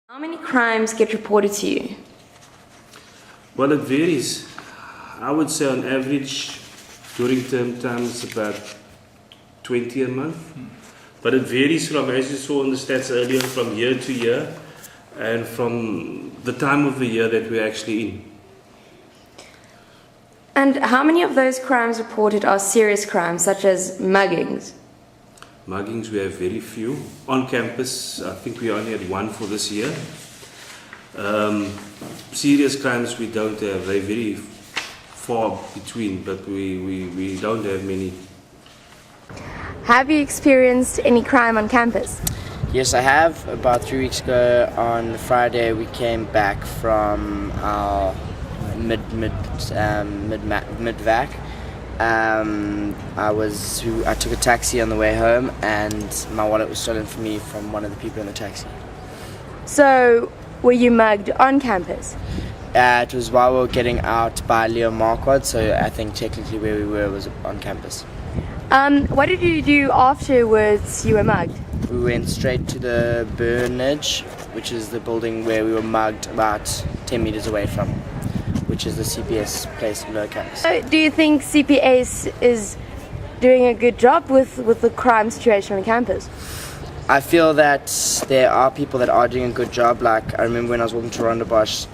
How many crimes get reported to you? Well, it varies. I would say on average during term time it's about 20 a month. But it varies from, as you saw in the stats earlier, from year to year and from the time of the year that we're actually in. And how many of those crimes reported are serious crimes, such as muggings? Muggings, we have very few. On campus, I think we only had one for this year. Serious crimes we don't have. They're very far between, but we don't have many. Have you experienced any crime on campus? Yes, I have. About 3 weeks ago on Friday, we came back from our mid-vac. I took a taxi on the way home, and my wallet was stolen from me from one of the people in the taxi. So, were you mugged on campus? It was while we were getting out by Leo Marquardt, so I think technically where we were was on campus. What did you do afterwards you were mugged? We went straight to the Burnage, which is the building where we were mugged about 10 meters away from, which is the CPS place below campus. So do you think CPS is doing a good job with the crime situation on campus? I feel that there are people that are doing a good job. Like, I remember when I was walking to Rondebosch,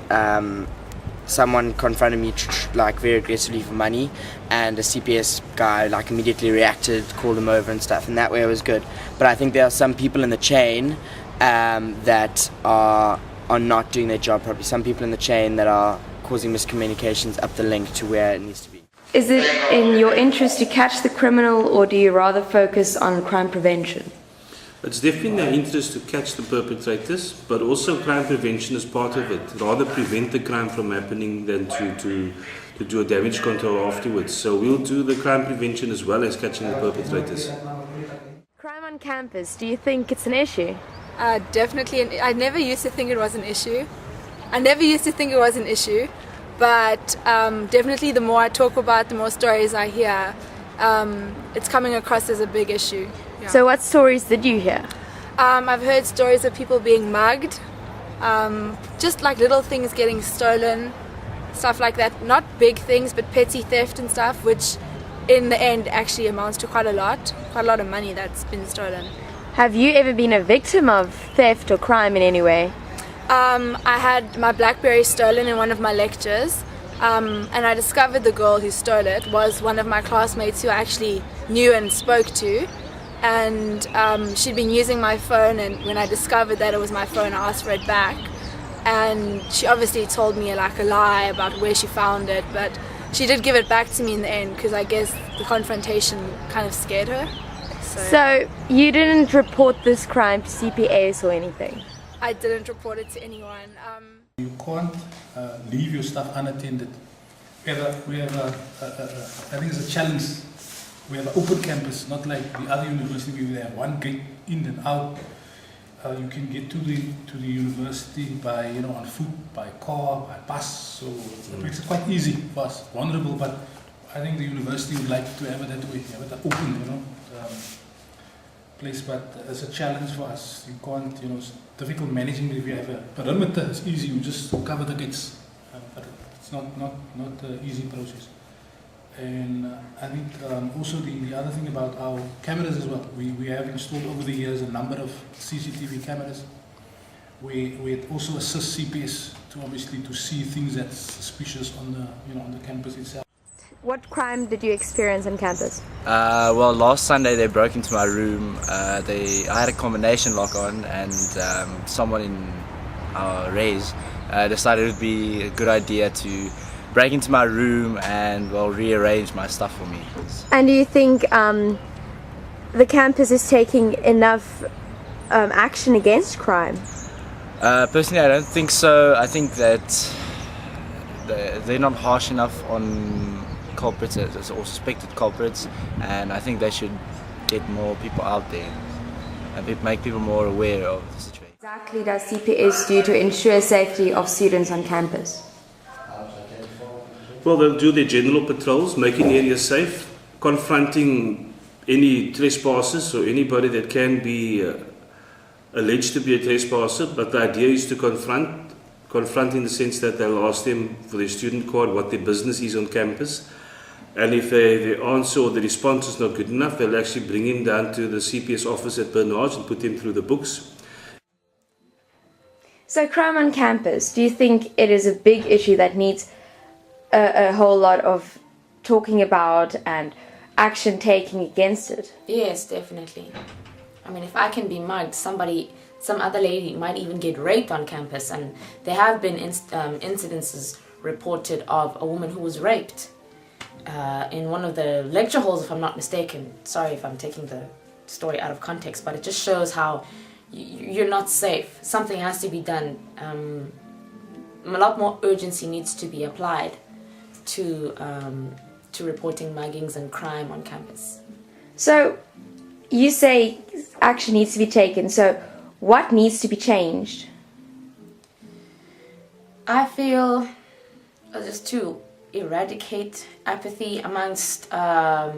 someone confronted me like very aggressively for money, and a CPS guy like immediately reacted, called him over and stuff, and that way it was good. But I think there are some people in the chain that are not doing their job properly. Some people in the chain that are causing miscommunications up the link to where it needs to be. Is it in your interest to catch the criminal, or do you rather focus on crime prevention? It's definitely our interest to catch the perpetrators, but also crime prevention is part of it. Rather prevent the crime from happening than to do a damage control afterwards. So we'll do the crime prevention as well as catching the perpetrators. Crime on campus, do you think it's an issue? Definitely. I never used to think it was an issue. But definitely the more I talk about, the more stories I hear, it's coming across as a big issue. Yeah. So what stories did you hear? I've heard stories of people being mugged, just like little things getting stolen, stuff like that. Not big things, but petty theft and stuff, which in the end actually amounts to quite a lot of money that's been stolen. Have you ever been a victim of theft or crime in any way? I had my BlackBerry stolen in one of my lectures, and I discovered the girl who stole it was one of my classmates who I actually knew and spoke to. And she'd been using my phone, and when I discovered that it was my phone, I asked for it back. And she obviously told me like a lie about where she found it, but she did give it back to me in the end, because I guess the confrontation kind of scared her. So you didn't report this crime to CPS or anything? I didn't report it to anyone. You can't leave your stuff unattended. We have I think it's a challenge. We have an open campus, not like the other university where they have one gate in and out. You can get to the university by on foot, by car, by bus. So it makes it quite easy for us. Vulnerable, but I think the university would like to have it that way, have it open, place. But it's a challenge for us. You can't, it's difficult managing it. If you have a perimeter, it's easy. You just cover the gates, but it's not an easy process. And I think also the other thing about our cameras as well, we have installed over the years a number of CCTV cameras. We also assist CPS to see things that's suspicious on the campus itself. What crime did you experience on campus? Well, last Sunday they broke into my room. I had a combination lock on, and someone in our raise decided it would be a good idea to break into my room and rearrange my stuff for me. And do you think the campus is taking enough action against crime? Personally, I don't think so. I think that they're not harsh enough on culprits or suspected culprits, and I think they should get more people out there and make people more aware of the situation. What exactly does CPS do to ensure safety of students on campus? Well, they'll do their general patrols, making areas safe, confronting any trespassers or anybody that can be alleged to be a trespasser, but the idea is to confront in the sense that they'll ask them for their student card what their business is on campus. And if the answer or the response is not good enough, they'll actually bring him down to the CPS office at Bernard's and put him through the books. So crime on campus, do you think it is a big issue that needs a whole lot of talking about and action taking against it? Yes, definitely. I mean, if I can be mugged, some other lady might even get raped on campus, and there have been incidences reported of a woman who was raped in one of the lecture halls, if I'm not mistaken. Sorry if I'm taking the story out of context, but it just shows how you're not safe. Something has to be done. A lot more urgency needs to be applied to reporting muggings and crime on campus. So you say action needs to be taken, so what needs to be changed? I feel just to eradicate apathy amongst I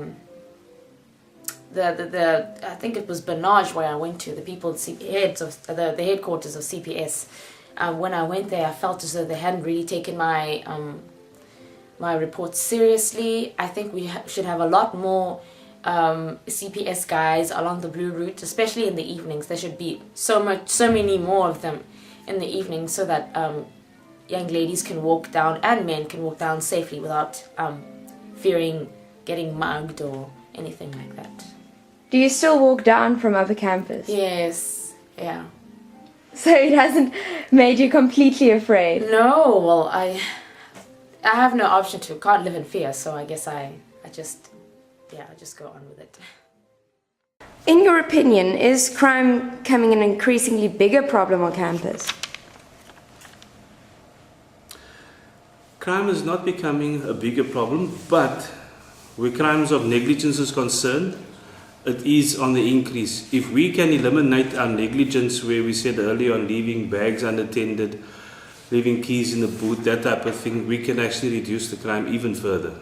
think it was Bernage where I went to, the people, the headquarters of CPS. When I went there, I felt as though they hadn't really taken my report seriously. I think we should have a lot more CPS guys along the Blue Route, especially in the evenings. There should be so many more of them in the evenings, so that young ladies can walk down and men can walk down safely without fearing getting mugged or anything like that. Do you still walk down from upper campus? Yes, yeah. So it hasn't made you completely afraid? No, well, I have no option to. Can't live in fear, so I guess I just go on with it. In your opinion, is crime becoming an increasingly bigger problem on campus? Crime is not becoming a bigger problem, but where crimes of negligence is concerned, it is on the increase. If we can eliminate our negligence, where we said earlier on leaving bags unattended, leaving keys in the boot, that type of thing, we can actually reduce the crime even further.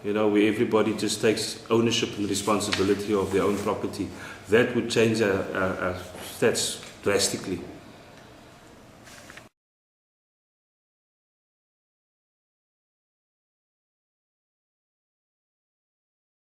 You know, where everybody just takes ownership and responsibility of their own property. That would change our stats drastically.